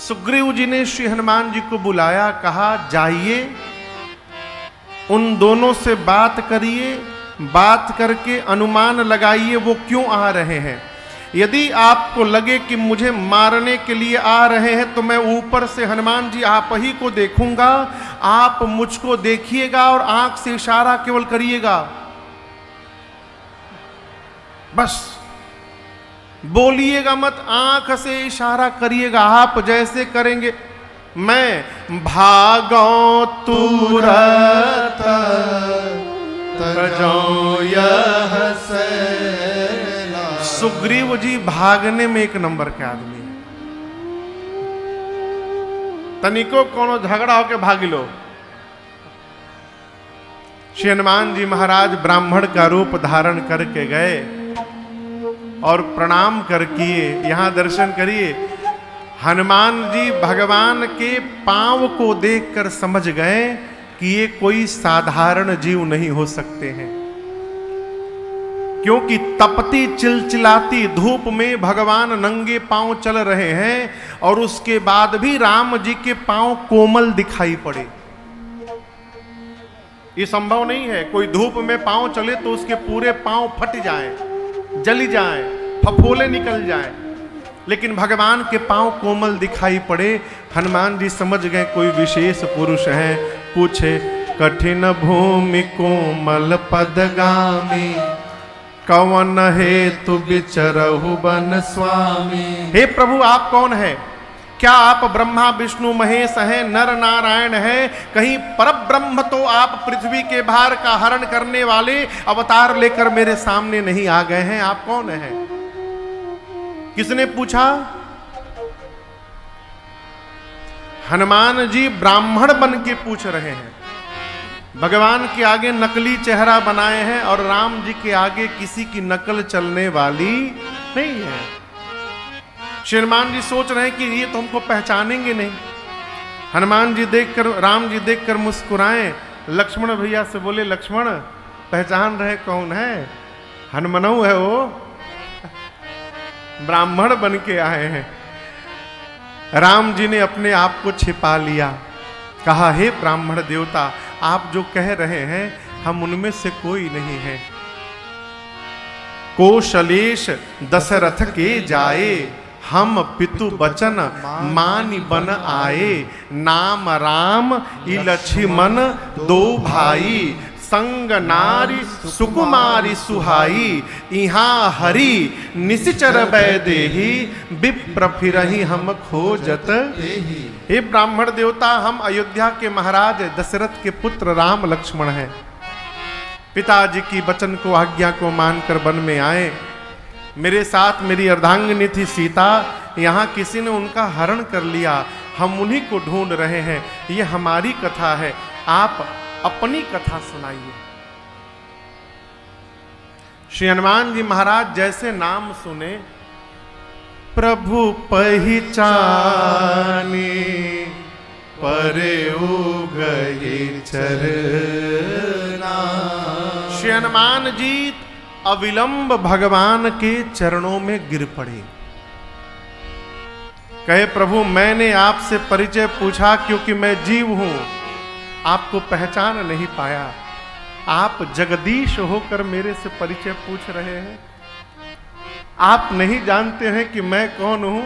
सुग्रीव जी ने श्री हनुमान जी को बुलाया, कहा जाइए उन दोनों से बात करिए, बात करके अनुमान लगाइए वो क्यों आ रहे हैं। यदि आपको लगे कि मुझे मारने के लिए आ रहे हैं तो मैं ऊपर से हनुमान जी आप ही को देखूंगा, आप मुझको देखिएगा और आंख से इशारा केवल करिएगा, बस बोलिएगा मत, आंख से इशारा करिएगा। आप जैसे करेंगे मैं भागो तुरत तजो यह सेना। सुग्रीव जी भागने में एक नंबर के आदमी है। तनिको कोनो झगड़ा होके भागी लो। श्री हनुमान जी महाराज ब्राह्मण का रूप धारण करके गए और प्रणाम कर किए। यहां दर्शन करिए, हनुमान जी भगवान के पांव को देखकर समझ गए कि ये कोई साधारण जीव नहीं हो सकते हैं, क्योंकि तपती चिलचिलाती धूप में भगवान नंगे पांव चल रहे हैं और उसके बाद भी राम जी के पांव कोमल दिखाई पड़े। ये संभव नहीं है कोई धूप में पांव चले तो उसके पूरे पांव फट जाएं, जली जाएं, फफोले निकल जाएं, लेकिन भगवान के पांव कोमल दिखाई पड़े। हनुमान जी समझ गए कोई विशेष पुरुष है। पूछे कठिन भूमि कोमल पदगामी, कवन हेतु विचरहु बन स्वामी। हे प्रभु आप कौन है? क्या आप ब्रह्मा विष्णु महेश हैं, नर नारायण हैं? कहीं परब्रह्म तो आप पृथ्वी के भार का हरण करने वाले अवतार लेकर मेरे सामने नहीं आ गए हैं? आप कौन हैं? किसने पूछा? हनुमान जी ब्राह्मण बन के पूछ रहे हैं। भगवान के आगे नकली चेहरा बनाए हैं और राम जी के आगे किसी की नकल चलने वाली नहीं है। श्री हनुमान जी सोच रहे हैं कि ये तो हमको पहचानेंगे नहीं। हनुमान जी देखकर, राम जी देखकर मुस्कुराए। लक्ष्मण भैया से बोले, लक्ष्मण पहचान रहे कौन है? हनुमनऊ है वो, ब्राह्मण बन के आए हैं। राम जी ने अपने आप को छिपा लिया, कहा हे ब्राह्मण देवता आप जो कह रहे हैं हम उनमें से कोई नहीं है। कौशलेश दशरथ के जाए, हम पितु बचन मानि बन आए। नाम राम ई लक्ष्मण दो भाई, संग नारी सुकुमारी सुहाई। इहाँ हरि निशिचर बैदेही, विप्र फिरहि हम खोजत देही। हे ब्राह्मण देवता हम अयोध्या के महाराज दशरथ के पुत्र राम लक्ष्मण हैं। पिताजी की वचन को, आज्ञा को मानकर वन में आए। मेरे साथ मेरी अर्धांगिनी थी सीता, यहाँ किसी ने उनका हरण कर लिया, हम उन्हीं को ढूंढ रहे हैं। ये हमारी कथा है, आप अपनी कथा सुनाइए। श्री हनुमान जी महाराज जैसे नाम सुने, प्रभु पहचाने परे गए चरना। श्री हनुमान जी अविलंब भगवान के चरणों में गिर पड़े। कहे प्रभु मैंने आपसे परिचय पूछा क्योंकि मैं जीव हूं, आपको पहचान नहीं पाया। आप जगदीश होकर मेरे से परिचय पूछ रहे हैं, आप नहीं जानते हैं कि मैं कौन हूं।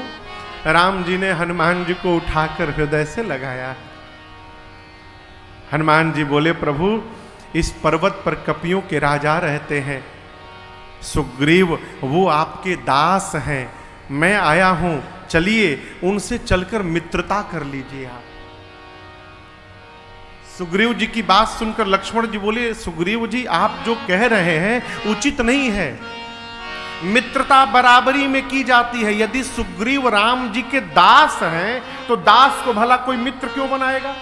राम जी ने हनुमान जी को उठाकर हृदय से लगाया। हनुमान जी बोले प्रभु इस पर्वत पर कपियों के राजा रहते हैं, सुग्रीव वो आपके दास हैं, मैं आया हूं, चलिए उनसे चलकर मित्रता कर लीजिए आप। सुग्रीव जी की बात सुनकर लक्ष्मण जी बोले, सुग्रीव जी आप जो कह रहे हैं उचित नहीं है। मित्रता बराबरी में की जाती है। यदि सुग्रीव राम जी के दास हैं तो दास को भला कोई मित्र क्यों बनाएगा?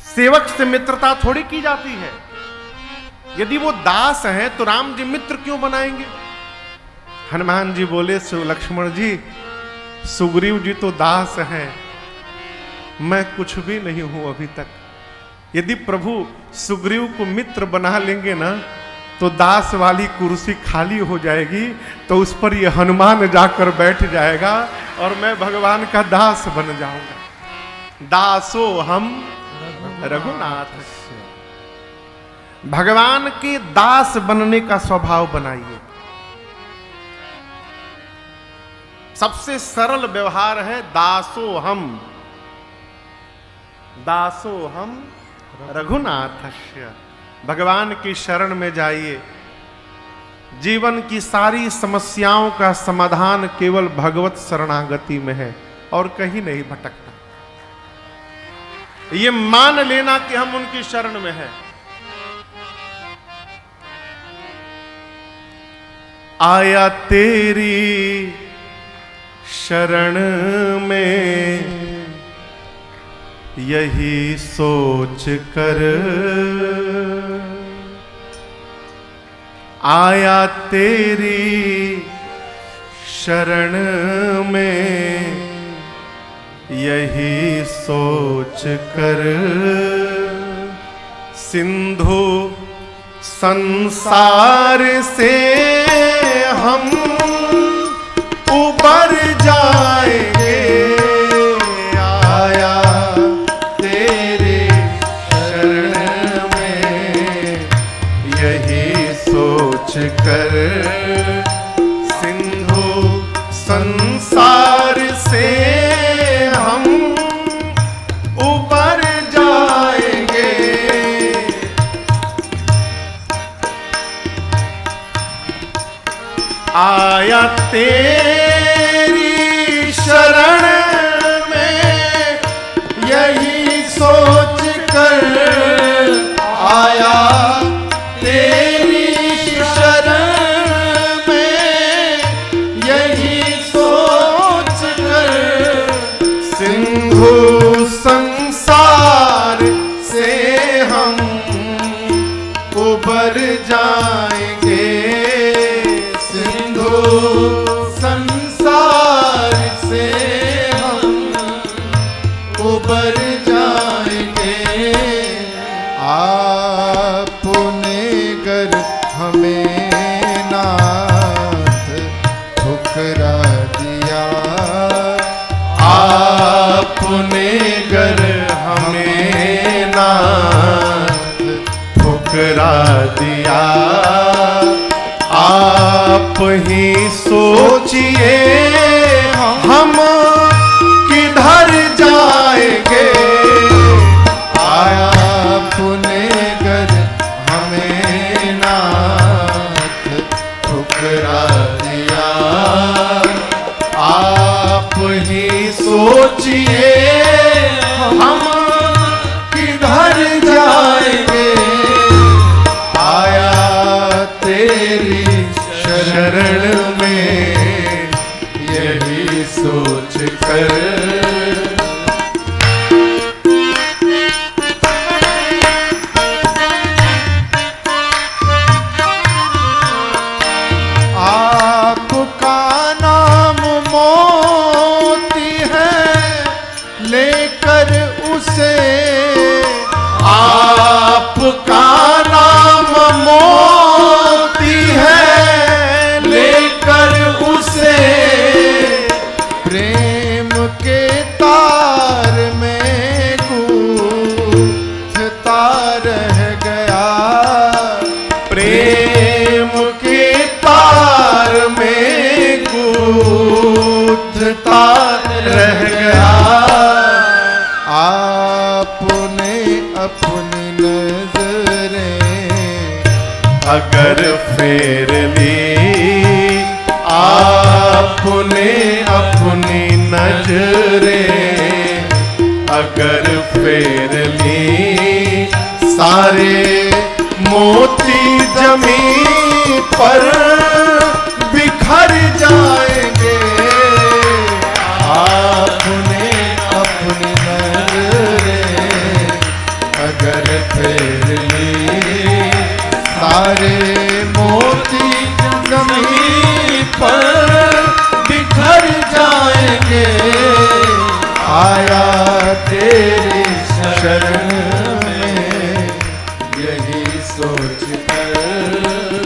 सेवक से मित्रता थोड़ी की जाती है। यदि वो दास हैं तो राम जी मित्र क्यों बनाएंगे? हनुमान जी बोले, लक्ष्मण जी सुग्रीव जी तो दास हैं, मैं कुछ भी नहीं हूं अभी तक। यदि प्रभु सुग्रीव को मित्र बना लेंगे ना तो दास वाली कुर्सी खाली हो जाएगी, तो उस पर ये हनुमान जाकर बैठ जाएगा और मैं भगवान का दास बन जाऊंगा। दासो हम रघुनाथ। भगवान के दास बनने का स्वभाव बनाइए। सबसे सरल व्यवहार है दासो हम, दासो हम रघुनाथस्य। भगवान की शरण में जाइए। जीवन की सारी समस्याओं का समाधान केवल भगवत शरणागति में है और कहीं नहीं भटकता। ये मान लेना कि हम उनकी शरण में हैं। आया तेरी शरण में यही सोच कर, आया तेरी शरण में यही सोच कर, सिंधु संसार से हम उबर जाएंगे। आया तेरे शरण में यही सोच कर, सिंधु संसार से हम उबर जाएंगे। आया तेरी शरण में यही सोच कर, आया तेरी शरण में यही सोच कर, सिंधु संसार से हम उबर जाएंगे। संसार से हम उबर जाएंगे। आपने गर हमें नाथ ठुकरा दिया, आपने गर हमें नाथ ठुकरा दिया। आप ही सोचिए हम किधर जाएंगे। आपने गर हमें नाथ ठुकरा दिया, आप ही सोचिए हम किधर जाएंगे। आया तेरी शरण में यही सोच कर, आपका नाम मोती है लेकर उसे, आपका नाम मोती है लेकर उसे, प्रेम के तार में गूंथता रह गया। प्रेम के तार में गूंथता रह गया। आपने अपनी नजरें अगर फेर ली, आपने अपनी नजरें अगर फेर ली, सारे मोती जमीन पर बिखर जाएंगे। आपने अपनी नजरें अगर फेर ली, सारे मोती जमीन पर बिखर जाएंगे। आया तेरी शरण में यही सोच कर,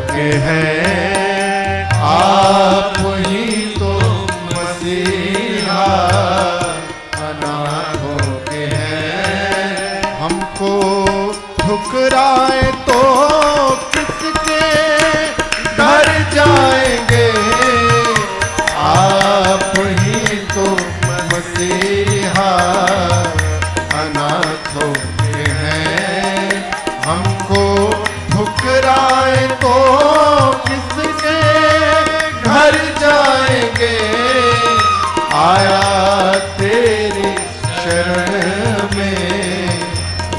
के हैं, आप ही तो मसीहा अनाथों के हैं। हमको ठुकराए तो किसके घर जाएंगे, आप ही तो मसीहा अनाथों के हैं। हमको ठुकराए तो किसके घर जाएंगे, आया तेरी शरण में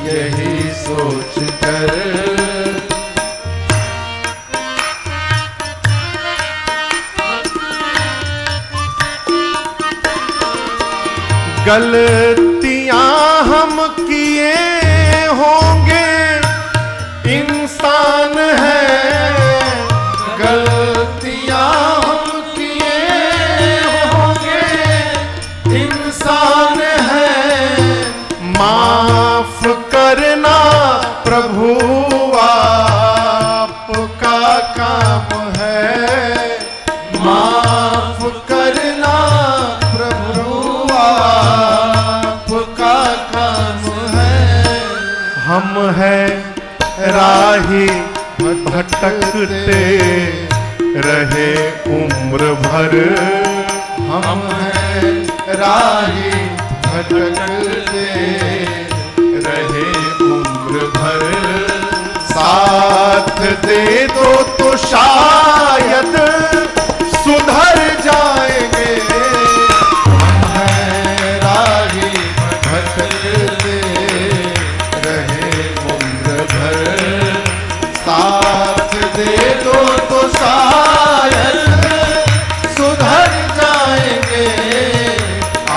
यही सोच कर। गलतियां हम किए होंगे, इंसान है। गलतियां हम किए होंगे, इंसान है। माफ करना प्रभु आपका काम है, माफ करना प्रभु आपका काम है। हम हैं राही भटकते रहे उम्र भर, हम हैं राही भटकते रहे उम्र भर। साथ दे दो तो शायद सुधर जाएंगे। हम हैं राही भटकते रहे उम्र भर, साथ दे दो तो शायद सुधर जाएंगे।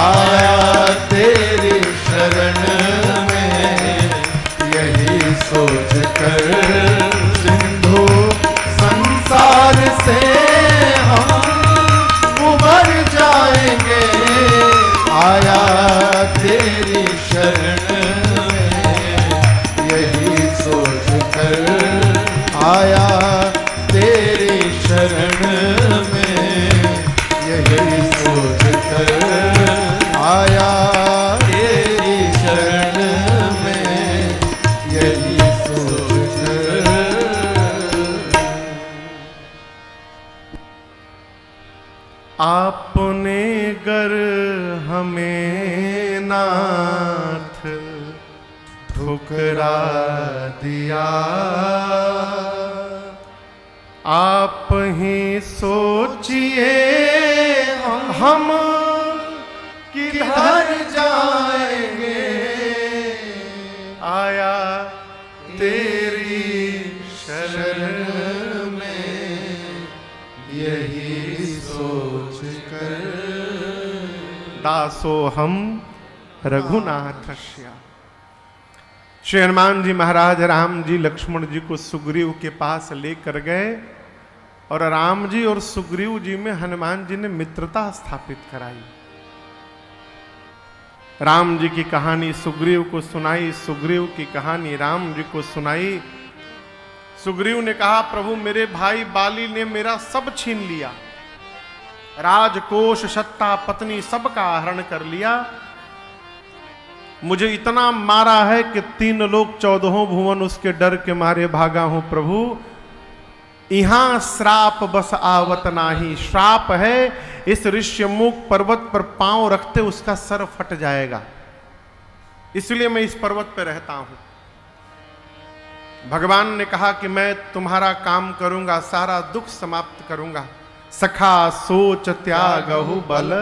आया तेरी शरण में यही सोच कर, सिंधु संसार से हम उबर जाएंगे। आया तेरी शरण में यही सोच कर, आया तेरी शरण में यही सोच कर, आया तेरी शरण में यही सोच कर। आपने गर हमें नाथ ठुकरा दिया, आप ही सोचिए हम किधर जाएंगे, आया तेरी शरण में यही सोच कर। दासो हम रघुनाथस्य। श्री हनुमान जी महाराज राम जी लक्ष्मण जी को सुग्रीव के पास लेकर गए और राम जी और सुग्रीव जी में हनुमान जी ने मित्रता स्थापित कराई। राम जी की कहानी सुग्रीव को सुनाई, सुग्रीव की कहानी राम जी को सुनाई। सुग्रीव ने कहा, प्रभु मेरे भाई बाली ने मेरा सब छीन लिया, राजकोष सत्ता पत्नी सबका हरण कर लिया, मुझे इतना मारा है कि 3 लोक 14 भुवन उसके डर के मारे भागा हूं। प्रभु यहां श्राप बस आवत नाही, श्राप है इस ऋष्यमुख पर्वत पर पांव रखते उसका सर फट जाएगा, इसलिए मैं इस पर्वत पर रहता हूं। भगवान ने कहा कि मैं तुम्हारा काम करूंगा, सारा दुख समाप्त करूंगा। सखा सोच त्यागहु बल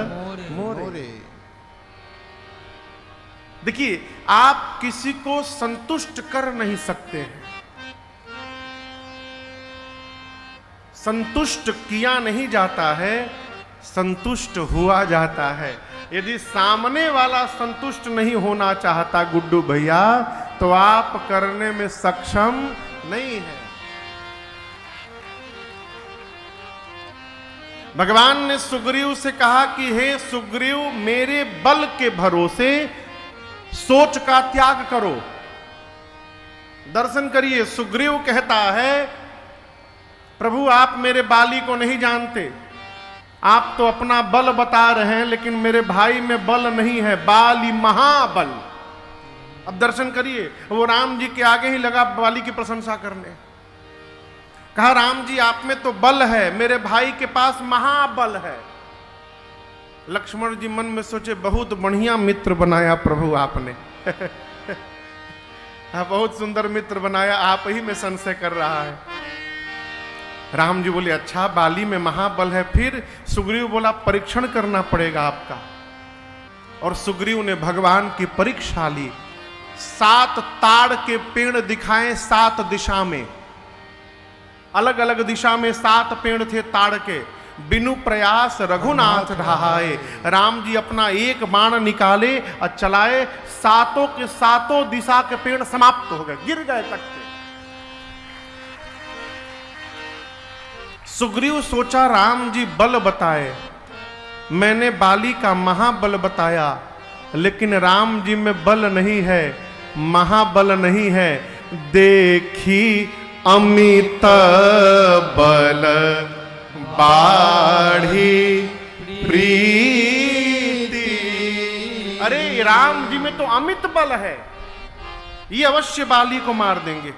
मोरे। देखिए, आप किसी को संतुष्ट कर नहीं सकते हैं, संतुष्ट किया नहीं जाता है, संतुष्ट हुआ जाता है। यदि सामने वाला संतुष्ट नहीं होना चाहता गुड्डू भैया, तो आप करने में सक्षम नहीं है। भगवान ने सुग्रीव से कहा कि हे सुग्रीव, मेरे बल के भरोसे सोच का त्याग करो। दर्शन करिए, सुग्रीव कहता है प्रभु आप मेरे बाली को नहीं जानते, आप तो अपना बल बता रहे हैं, लेकिन मेरे भाई में बल नहीं है, बाली महाबल। अब दर्शन करिए, वो राम जी के आगे ही लगा बाली की प्रशंसा करने। कहा राम जी आप में तो बल है, मेरे भाई के पास महाबल है। लक्ष्मण जी मन में सोचे बहुत बढ़िया मित्र बनाया प्रभु आपने। बहुत सुंदर मित्र बनाया, आप ही में संशय कर रहा है। राम जी बोले अच्छा बाली में महाबल है। फिर सुग्रीव बोला परीक्षण करना पड़ेगा आपका। और सुग्रीव ने भगवान की परीक्षा ली। 7 ताड़ के पेड़ दिखाए 7 दिशा में, अलग अलग दिशा में 7 पेड़ थे ताड़ के। बिनु प्रयास रघुनाथ ढहाए, राम जी अपना एक बाण निकाले और चलाए, 7 के 7 दिशा के पेड़ समाप्त हो गए, गिर गए कट के। सुग्रीव सोचा राम जी बल बताए, मैंने बाली का महाबल बताया, लेकिन राम जी में बल नहीं है, महाबल नहीं है। देखी अमित बल बाढ़ी प्रीति। अरे राम जी में तो अमित बल है, ये अवश्य बाली को मार देंगे।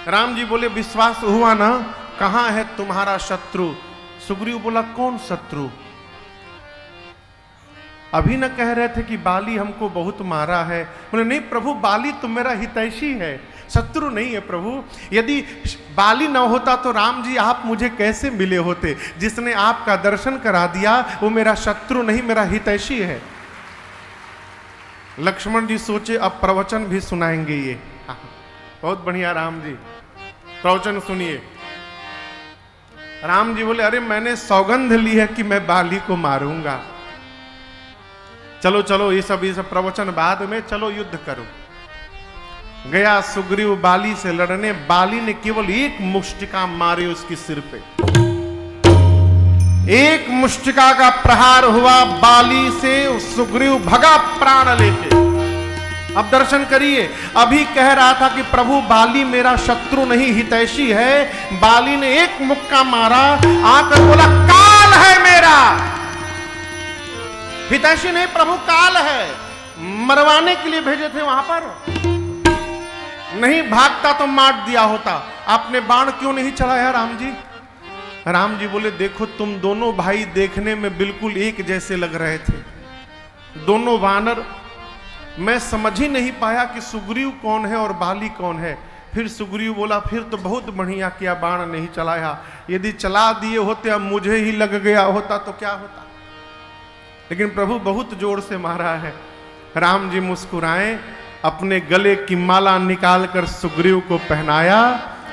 राम जी बोले विश्वास हुआ ना, कहां है तुम्हारा शत्रु? सुग्रीव बोला कौन शत्रु? अभी न कह रहे थे कि बाली हमको बहुत मारा है। बोले नहीं प्रभु, बाली तो मेरा हितैषी है, शत्रु नहीं है प्रभु। यदि बाली न होता तो राम जी आप मुझे कैसे मिले होते? जिसने आपका दर्शन करा दिया वो मेरा शत्रु नहीं, मेरा हितैषी है। लक्ष्मण जी सोचे अब प्रवचन भी सुनाएंगे ये। बहुत बढ़िया राम जी, प्रवचन सुनिए। राम जी बोले अरे मैंने सौगंध ली है कि मैं बाली को मारूंगा। चलो चलो ये सब प्रवचन बाद में, चलो युद्ध करो। गया सुग्रीव बाली से लड़ने, बाली ने केवल एक मुष्टिका मारी उसकी सिर पे। एक मुष्टिका का प्रहार हुआ बाली से, सुग्रीव भगा प्राण लेके। अब दर्शन करिए, अभी कह रहा था कि प्रभु बाली मेरा शत्रु नहीं हितैषी है, बाली ने एक मुक्का मारा, आकर बोला काल है मेरा। हितैषी नहीं प्रभु, काल है, मरवाने के लिए भेजे थे वहां पर। नहीं भागता तो मार दिया होता। आपने बाण क्यों नहीं चलाया राम जी? राम जी बोले देखो तुम दोनों भाई देखने में बिल्कुल एक जैसे लग रहे थे, दोनों वानर। मैं समझ ही नहीं पाया कि सुग्रीव कौन है और बाली कौन है। फिर सुग्रीव बोला फिर तो बहुत बढ़िया किया, बाण नहीं चलाया। यदि चला दिए होते अब मुझे ही लग गया होता तो क्या होता। लेकिन प्रभु बहुत जोर से मारा है। राम जी मुस्कुराए, अपने गले की माला निकालकर सुग्रीव को पहनाया।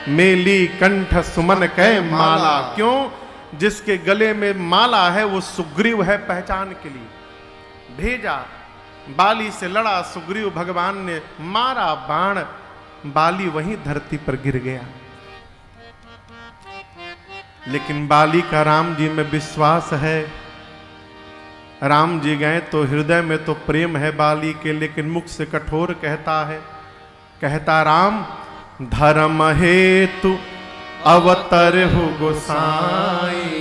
मेली कंठ सुमन कै माला। क्यों? जिसके गले में माला है वो सुग्रीव है, पहचान के लिए भेजा। बाली से लड़ा सुग्रीव, भगवान ने मारा बाण, बाली वहीं धरती पर गिर गया। लेकिन बाली का राम जी में विश्वास है। राम जी गए तो हृदय में तो प्रेम है बाली के, लेकिन मुख से कठोर कहता है। कहता राम धर्म हेतु अवतर हो गोसाई,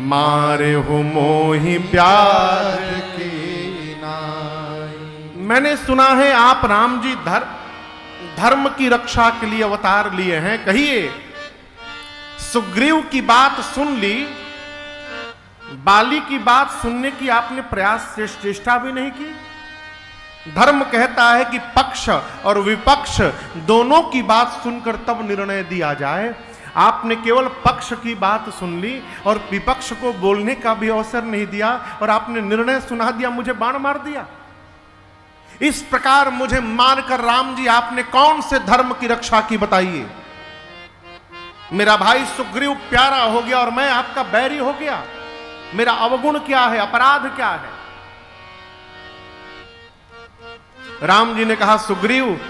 मारे हो मोहि प्यार की नाई। मैंने सुना है आप राम जी धर्म की रक्षा के लिए अवतार लिए हैं, कहिए। सुग्रीव की बात सुन ली, बाली की बात सुनने की आपने प्रयास से चेष्टा भी नहीं की। धर्म कहता है कि पक्ष और विपक्ष दोनों की बात सुनकर तब निर्णय दिया जाए। आपने केवल पक्ष की बात सुन ली और विपक्ष को बोलने का भी अवसर नहीं दिया, और आपने निर्णय सुना दिया, मुझे बाण मार दिया। इस प्रकार मुझे मारकर राम जी आपने कौन से धर्म की रक्षा की बताइए। मेरा भाई सुग्रीव प्यारा हो गया और मैं आपका बैरी हो गया। मेरा अवगुण क्या है, अपराध क्या है? राम जी ने कहा सुग्रीव,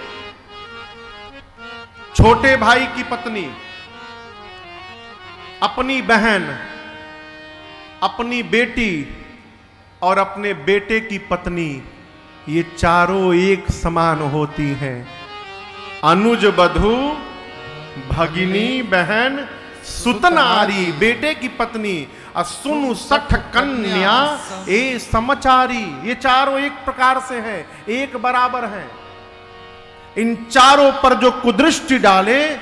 छोटे भाई की पत्नी, अपनी बहन, अपनी बेटी और अपने बेटे की पत्नी, ये चारों एक समान होती हैं। अनुज बधू भगिनी बहन सुतनारी, बेटे की पत्नी, सुनु सठ कन्या ए समाचारी। ये चारों एक प्रकार से है, एक बराबर है। इन चारों पर जो कुदृष्टि डाले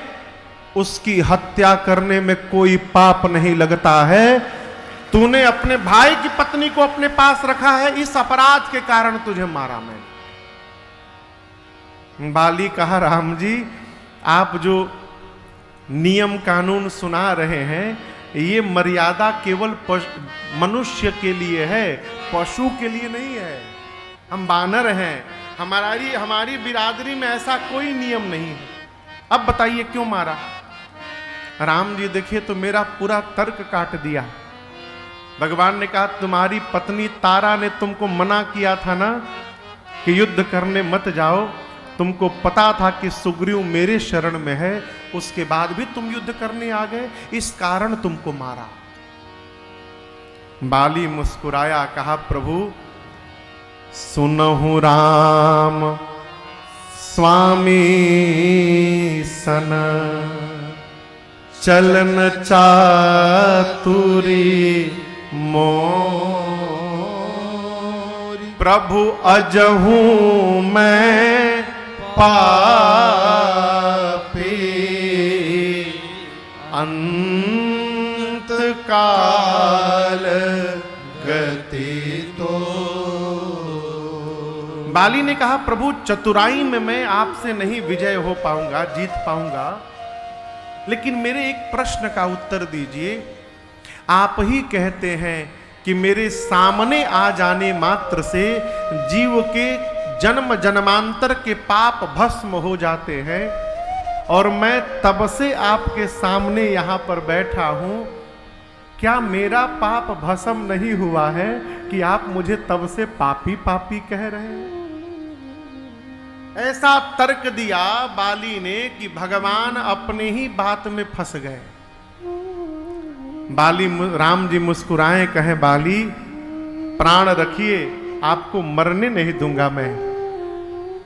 उसकी हत्या करने में कोई पाप नहीं लगता है। तूने अपने भाई की पत्नी को अपने पास रखा है, इस अपराध के कारण तुझे मारा मैंने। बाली कहा, राम जी आप जो नियम कानून सुना रहे हैं ये मर्यादा केवल मनुष्य के लिए है, पशु के लिए नहीं है। हम बानर हैं, हमारी बिरादरी में ऐसा कोई नियम नहीं है। अब बताइए क्यों मारा? राम जी देखिए तो मेरा पूरा तर्क काट दिया। भगवान ने कहा तुम्हारी पत्नी तारा ने तुमको मना किया था ना कि युद्ध करने मत जाओ, तुमको पता था कि सुग्रीव मेरे शरण में है, उसके बाद भी तुम युद्ध करने आ गए, इस कारण तुमको मारा। बाली मुस्कुराया, कहा प्रभु सुनहु राम स्वामी सन, चलन चातुरी मोरी, प्रभु अजहू मैं पापी, अंत काल गति तो। बाली ने कहा प्रभु चतुराई में मैं आपसे नहीं विजय हो पाऊंगा, जीत पाऊंगा, लेकिन मेरे एक प्रश्न का उत्तर दीजिए। आप ही कहते हैं कि मेरे सामने आ जाने मात्र से जीव के जन्म जन्मांतर के पाप भस्म हो जाते हैं, और मैं तब से आपके सामने यहां पर बैठा हूं, क्या मेरा पाप भस्म नहीं हुआ है कि आप मुझे तब से पापी पापी कह रहे हैं? ऐसा तर्क दिया बाली ने कि भगवान अपने ही बात में फंस गए। राम जी मुस्कुराए, कहे बाली प्राण रखिए, आपको मरने नहीं दूंगा मैं।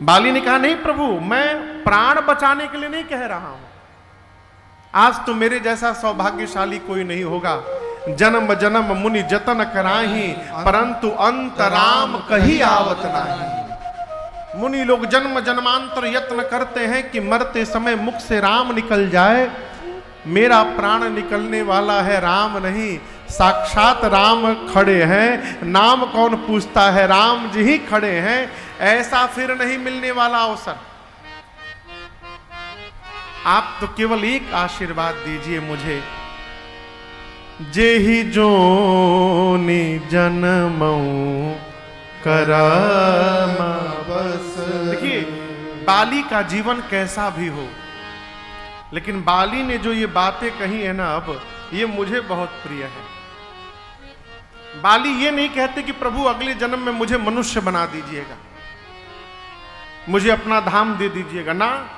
बाली ने कहा नहीं प्रभु, मैं प्राण बचाने के लिए नहीं कह रहा हूं, आज तो मेरे जैसा सौभाग्यशाली कोई नहीं होगा। जन्म जन्म मुनि जतन कराही, परंतु अंत राम कहीं आवत नहीं। मुनि लोग जन्म जन्मांतर यत्न करते हैं कि मरते समय मुख से राम निकल जाए, मेरा प्राण निकलने वाला है राम नहीं, साक्षात राम खड़े हैं। नाम कौन पूछता है, राम जी ही खड़े हैं। ऐसा फिर नहीं मिलने वाला अवसर। आप तो केवल एक आशीर्वाद दीजिए मुझे, जेहि जोनि जन्मऊ करम बस। देखिए बाली का जीवन कैसा भी हो, लेकिन बाली ने जो ये बातें कही है ना, अब ये मुझे बहुत प्रिय है। बाली ये नहीं कहते कि प्रभु अगले जन्म में मुझे मनुष्य बना दीजिएगा, मुझे अपना धाम दे दीजिएगा ना।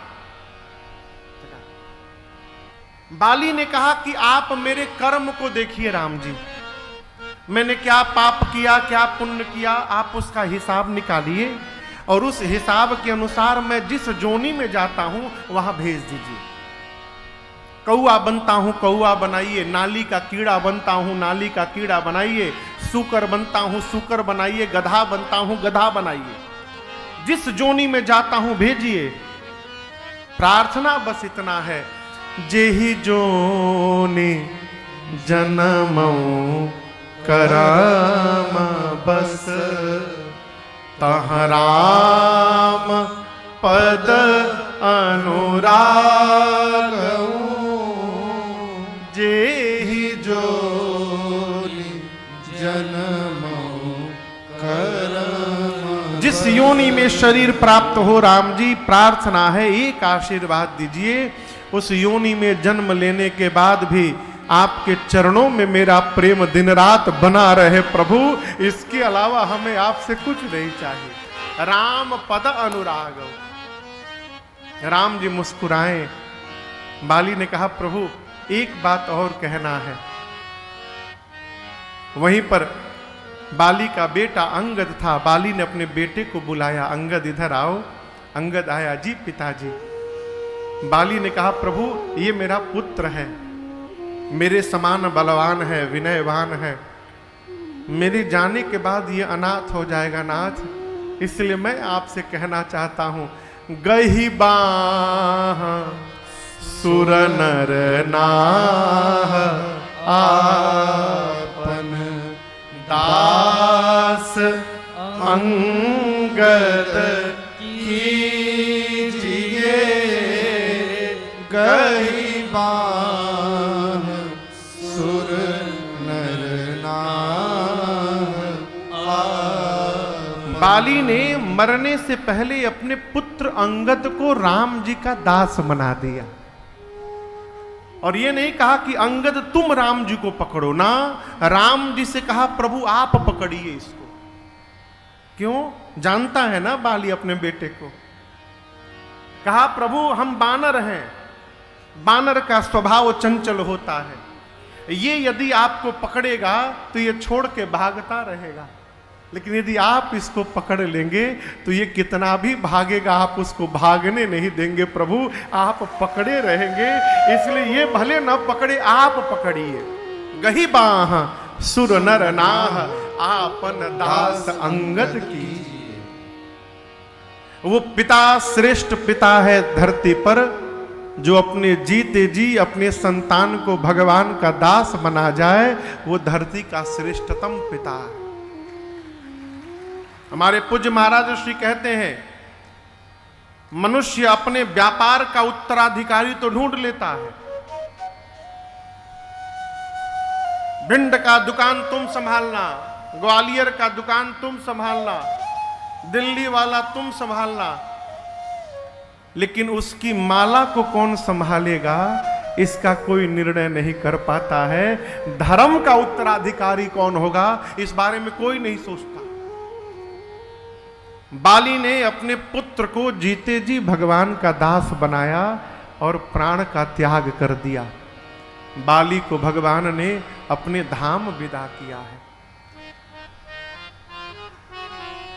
बाली ने कहा कि आप मेरे कर्म को देखिए राम जी, मैंने क्या पाप किया क्या पुण्य किया, आप उसका हिसाब निकालिए और उस हिसाब के अनुसार मैं जिस जोनी में जाता हूं वहां भेज दीजिए। कौआ बनता हूं कौआ बनाइए, नाली का कीड़ा बनता हूं नाली का कीड़ा बनाइए, सूकर बनता हूं सूकर बनाइए, गधा बनता हूं गधा बनाइए, जिस जोनी में जाता हूं भेजिए। प्रार्थना बस इतना है, जेहि जोनि जन्मऊ करम बस, तहाँ राम पद अनुराग, जेहि जोनि जन्मऊ करम। जिस योनि में शरीर प्राप्त हो राम जी, प्रार्थना है एक आशीर्वाद दीजिए, उस योनि में जन्म लेने के बाद भी आपके चरणों में मेरा प्रेम दिन रात बना रहे प्रभु, इसके अलावा हमें आपसे कुछ नहीं चाहिए। राम पद अनुराग। राम जी मुस्कुराए। बाली ने कहा प्रभु एक बात और कहना है। वहीं पर बाली का बेटा अंगद था, बाली ने अपने बेटे को बुलाया, अंगद इधर आओ। अंगद आया, जी पिताजी। बाली ने कहा प्रभु ये मेरा पुत्र है, मेरे समान बलवान है, विनयवान है, मेरे जाने के बाद ये अनाथ हो जाएगा नाथ, इसलिए मैं आपसे कहना चाहता हूं गही बाह सुर नर नाह आपन दास अंगद कीजिए, गही बाह सुर नर नाह आपन। बाली ने मरने से पहले अपने पुत्र अंगद को राम जी का दास बना दिया, और ये नहीं कहा कि अंगद तुम राम जी को पकड़ो ना, राम जी से कहा प्रभु आप पकड़िए इसको। क्यों? जानता है ना बाली अपने बेटे को। कहा प्रभु हम बानर हैं, बानर का स्वभाव चंचल होता है, ये यदि आपको पकड़ेगा तो ये छोड़ के भागता रहेगा, लेकिन यदि आप इसको पकड़ लेंगे तो ये कितना भी भागेगा आप उसको भागने नहीं देंगे प्रभु, आप पकड़े रहेंगे, इसलिए ये भले न पकड़े आप पकड़िए। गही बाह सुर नर नाह आपन दास अंगद की। वो पिता श्रेष्ठ पिता है धरती पर, जो अपने जीते जी अपने संतान को भगवान का दास बना जाए, वो धरती का श्रेष्ठतम पिता है। हमारे पूज्य महाराज श्री कहते हैं मनुष्य अपने व्यापार का उत्तराधिकारी तो ढूंढ लेता है, भिंड का दुकान तुम संभालना, ग्वालियर का दुकान तुम संभालना, दिल्ली वाला तुम संभालना, लेकिन उसकी माला को कौन संभालेगा इसका कोई निर्णय नहीं कर पाता है। धर्म का उत्तराधिकारी कौन होगा इस बारे में कोई नहीं सोचता। बाली ने अपने पुत्र को जीते जी भगवान का दास बनाया और प्राण का त्याग कर दिया। बाली को भगवान ने अपने धाम विदा किया है।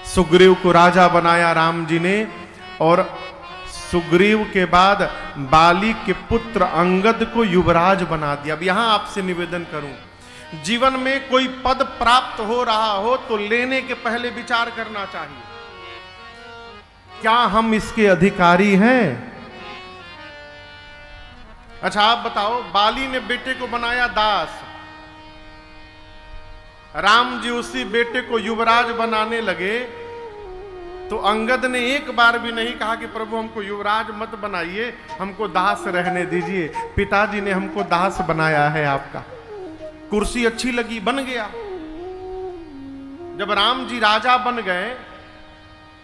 सुग्रीव को राजा बनाया राम जी ने, और सुग्रीव के बाद बाली के पुत्र अंगद को युवराज बना दिया। अब यहां आपसे निवेदन करूं, जीवन में कोई पद प्राप्त हो रहा हो तो लेने के पहले विचार करना चाहिए, क्या हम इसके अधिकारी हैं? अच्छा आप बताओ, बाली ने बेटे को बनाया दास, राम जी उसी बेटे को युवराज बनाने लगे, तो अंगद ने एक बार भी नहीं कहा कि प्रभु हमको युवराज मत बनाइए, हमको दास रहने दीजिए, पिताजी ने हमको दास बनाया है आपका, कुर्सी अच्छी लगी बन गया। जब राम जी राजा बन गए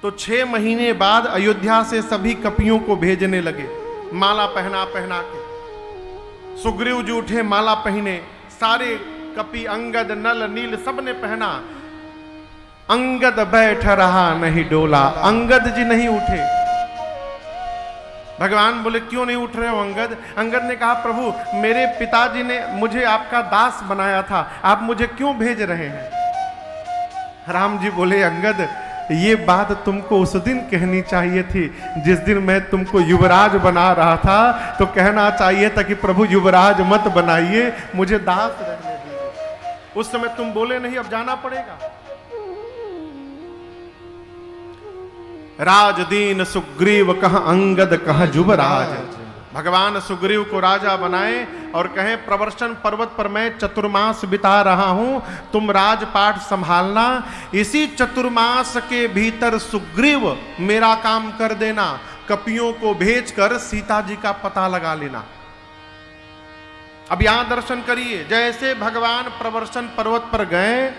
तो 6 महीने बाद अयोध्या से सभी कपियों को भेजने लगे, माला पहना पहना के। सुग्रीव जी उठे माला पहने, सारे कपि अंगद नल नील सबने पहना, अंगद बैठ रहा नहीं डोला, अंगद जी नहीं उठे। भगवान बोले क्यों नहीं उठ रहे हो अंगद? अंगद ने कहा प्रभु मेरे पिताजी ने मुझे आपका दास बनाया था, आप मुझे क्यों भेज रहे हैं? राम जी बोले अंगद ये बात तुमको उस दिन कहनी चाहिए थी जिस दिन मैं तुमको युवराज बना रहा था, तो कहना चाहिए था कि प्रभु युवराज मत बनाइए, मुझे दास रहने दीजिए। उस समय तुम बोले नहीं, अब जाना पड़ेगा। राज दीन सुग्रीव कह अंगद कह युवराज। भगवान सुग्रीव को राजा बनाए और कहें प्रवर्षण पर्वत पर मैं चतुर्मास बिता रहा हूं, तुम राजपाट संभालना, इसी चतुर्मास के भीतर सुग्रीव मेरा काम कर देना, कपियों को भेजकर सीता जी का पता लगा लेना। अब यहां दर्शन करिए, जैसे भगवान प्रवर्षण पर्वत पर गए,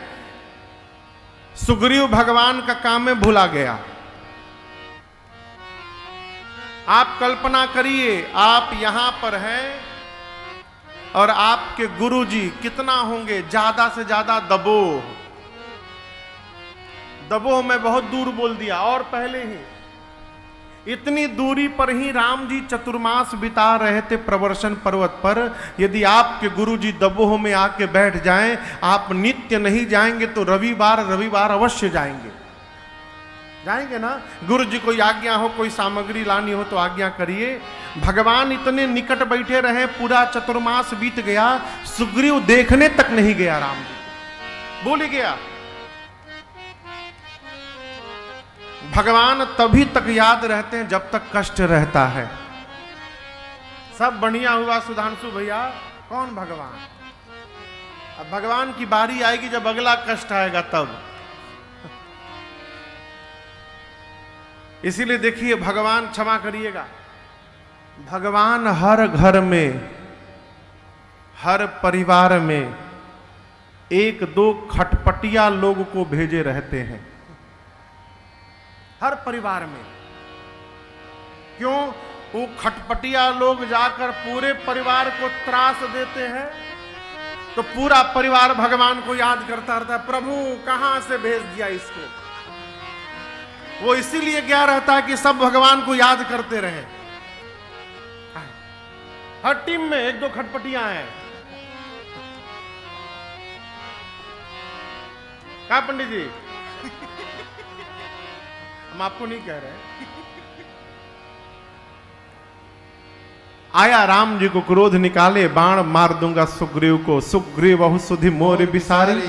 सुग्रीव भगवान का काम में भुला गया। आप कल्पना करिए, आप यहां पर हैं और आपके गुरुजी कितना होंगे, ज्यादा से ज्यादा दबोह। दबोह में बहुत दूर बोल दिया, और पहले ही इतनी दूरी पर ही राम जी चतुर्मास बिता रहे थे प्रवर्षण पर्वत पर। यदि आपके गुरुजी दबोह में आके बैठ जाएं, आप नित्य नहीं जाएंगे तो रविवार रविवार अवश्य जाएंगे। जाएंगे ना? गुरु जी कोई आज्ञा हो, कोई सामग्री लानी हो तो आज्ञा करिए। भगवान इतने निकट बैठे रहे, पूरा चतुर्मास बीत गया, सुग्रीव देखने तक नहीं गया राम जी, बोल गया। भगवान तभी तक याद रहते हैं जब तक कष्ट रहता है। सब बढ़िया हुआ सुधांशु भैया, कौन भगवान? अब भगवान की बारी आएगी जब अगला कष्ट आएगा तब। इसीलिए देखिए, भगवान, क्षमा करिएगा, भगवान हर घर में, हर परिवार में एक दो खटपटिया लोग को भेजे रहते हैं, हर परिवार में। क्यों? वो खटपटिया लोग जाकर पूरे परिवार को त्रास देते हैं, तो पूरा परिवार भगवान को याद करता रहता है, प्रभु कहां से भेज दिया इसको। वो इसीलिए गया रहता है कि सब भगवान को याद करते रहे। हर टीम में एक दो खटपटियां हैं। क्या पंडित जी? हम आपको नहीं कह रहे। आया राम जी को क्रोध निकाले, बाण मार दूंगा सुग्रीव को। सुग्रीव बहु सुधि मोर बिसारी,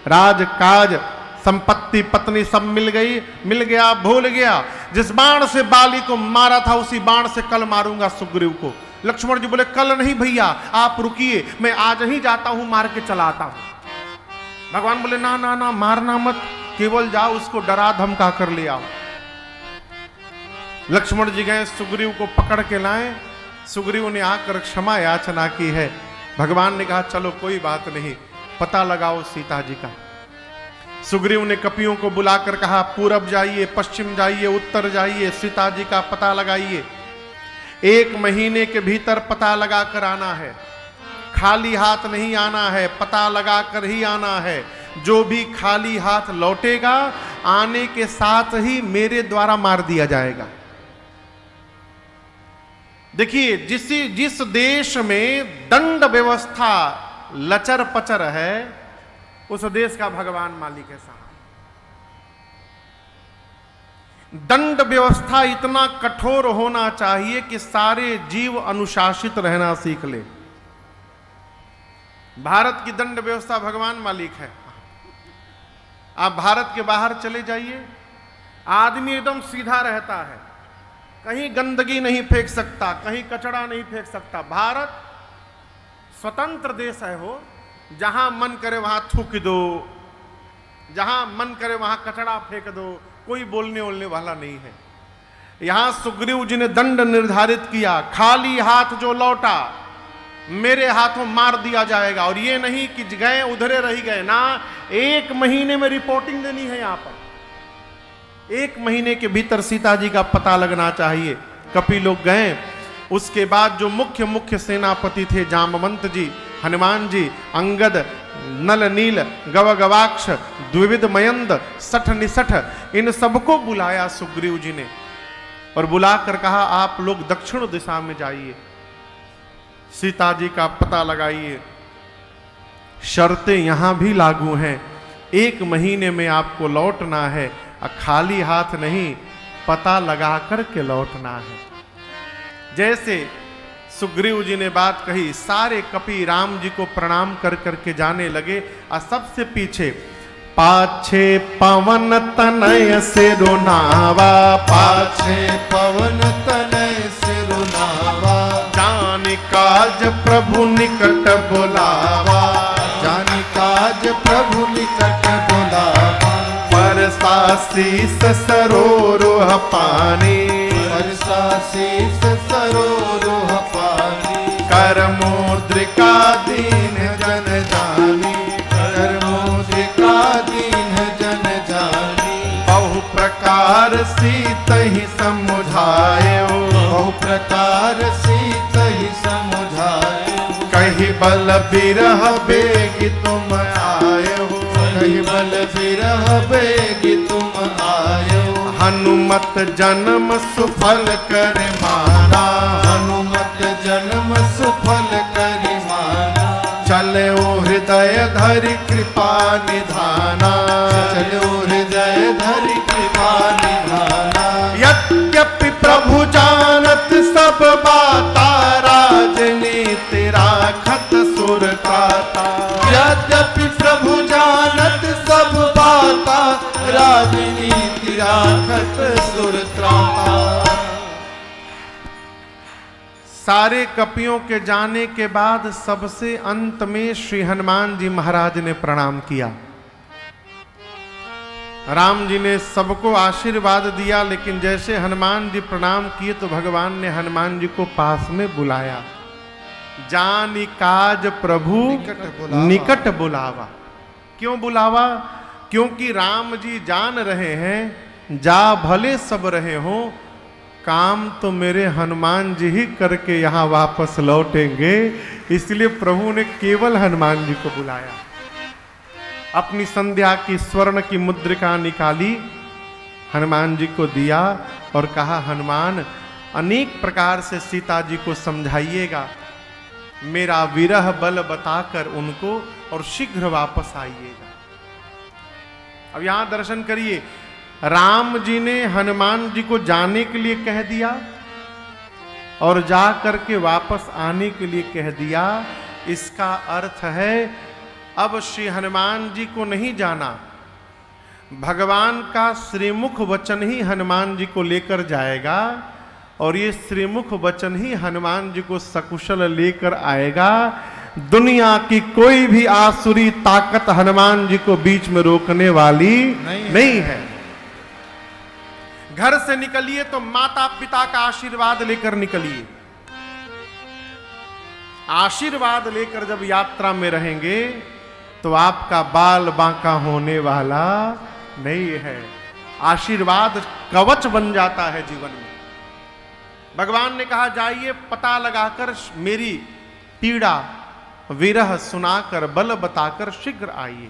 राज काज संपत्ति पत्नी सब मिल गया, भूल गया। जिस बाण से बाली को मारा था उसी बाण से कल मारूंगा सुग्रीव को। लक्ष्मण जी बोले, कल नहीं भैया, आप रुकिए, मैं आज ही जाता हूं, मार के चला आता हूं। भगवान बोले, ना ना ना, मारना मत, केवल जाओ उसको डरा धमका कर ले आओ। लक्ष्मण जी गए, सुग्रीव को पकड़ के लाए। सुग्रीव ने आकर क्षमा याचना की है। भगवान ने कहा, चलो कोई बात नहीं, पता लगाओ सीता जी का। सुग्रीव ने कपियों को बुलाकर कहा, पूरब जाइए, पश्चिम जाइए, उत्तर जाइए, सीता जी का पता लगाइए। 1 महीने के भीतर पता लगा कर आना है, खाली हाथ नहीं आना है, पता लगा कर ही आना है। जो भी खाली हाथ लौटेगा, आने के साथ ही मेरे द्वारा मार दिया जाएगा। देखिए, जिस देश में दंड व्यवस्था लचर पचर है, उस देश का भगवान मालिक है साहब। दंड व्यवस्था इतना कठोर होना चाहिए कि सारे जीव अनुशासित रहना सीख ले। भारत की दंड व्यवस्था भगवान मालिक है। आप भारत के बाहर चले जाइए, आदमी एकदम सीधा रहता है, कहीं गंदगी नहीं फेंक सकता, कहीं कचरा नहीं फेंक सकता। भारत स्वतंत्र देश है, हो जहां मन करे वहां थूक दो, जहां मन करे वहां कचरा फेंक दो, कोई बोलने बोलने वाला नहीं है। यहां सुग्रीव जी ने दंड निर्धारित किया, खाली हाथ जो लौटा मेरे हाथों मार दिया जाएगा। और ये नहीं कि गए उधरे रह गए ना, 1 महीने में रिपोर्टिंग देनी है। यहां पर 1 महीने के भीतर सीता जी का पता लगना चाहिए। कपि लोग गए, उसके बाद जो मुख्य सेनापति थे, जामवंत जी, हनुमान जी, अंगद, नल नील, गवगवाक्ष, द्विविध मयंद, सठ निसठ, इन सबको बुलाया सुग्रीव जी ने और बुलाकर कहा, आप लोग दक्षिण दिशा में जाइए, सीता जी का पता लगाइए। शर्तें यहां भी लागू हैं, 1 महीने में आपको लौटना है, खाली हाथ नहीं, पता लगा करके लौटना है। जैसे सुग्रीव जी ने बात कही, सारे कपि राम जी को प्रणाम कर करके जाने लगे। और सबसे पीछे, पाछे पवन तनय सिरुनावा, पाछे पवन तनय सिरुनावा, जानि काज प्रभु निकट बुलावा, जानि काज प्रभु निकट बुलावा, परसा शीस सरोरुह पानी, परसा शीस सरोरुह पानी, कर मुद्रिका दीन जन जानी, कर मुद्रिका दीन जन जानी, बहु प्रकार सीत ही समुझायो, बहु प्रकार सीत ही समुझायो, कही बल बिरह बेगी तुम आयो, कही बल बिरह बेगी तुम आयो, हनुमत जन्म सुफल कर माना, हनुमत जन्म सुफल करि माना, चले ओ हृदय धरि कृपा निधाना, चलो हृदय धरि कृपा निधाना, प्रभु जानत सब बाता, राजनीति राखत सुर त्राता। यद्यपि प्रभु जानत सब बाता, राजनीति राखत सुर त्राता। सारे कपियों के जाने के बाद सबसे अंत में श्री हनुमान जी महाराज ने प्रणाम किया। राम जी ने सबको आशीर्वाद दिया, लेकिन जैसे हनुमान जी प्रणाम किए तो भगवान ने हनुमान जी को पास में बुलाया। जानि काज प्रभु निकट बुलावा। क्यों बुलावा? क्योंकि राम जी जान रहे हैं जा भले सब रहे हो, काम तो मेरे हनुमान जी ही करके यहां वापस लौटेंगे। इसलिए प्रभु ने केवल हनुमान जी को बुलाया। अपनी संध्या की स्वर्ण की मुद्रिका निकाली, हनुमान जी को दिया और कहा, हनुमान अनेक प्रकार से सीता जी को समझाइएगा, मेरा विरह बल बताकर उनको, और शीघ्र वापस आइएगा। अब यहां दर्शन करिए, राम जी ने हनुमान जी को जाने के लिए कह दिया और जा करके वापस आने के लिए कह दिया। इसका अर्थ है अब श्री हनुमान जी को नहीं जाना, भगवान का श्रीमुख वचन ही हनुमान जी को लेकर जाएगा, और ये श्रीमुख वचन ही हनुमान जी को सकुशल लेकर आएगा। दुनिया की कोई भी आसुरी ताकत हनुमान जी को बीच में रोकने वाली नहीं है। घर से निकलिए तो माता पिता का आशीर्वाद लेकर निकलिए। आशीर्वाद लेकर जब यात्रा में रहेंगे तो आपका बाल बांका होने वाला नहीं है। आशीर्वाद कवच बन जाता है जीवन में। भगवान ने कहा, जाइए पता लगाकर मेरी पीड़ा विरह सुनाकर बल बताकर शीघ्र आइए।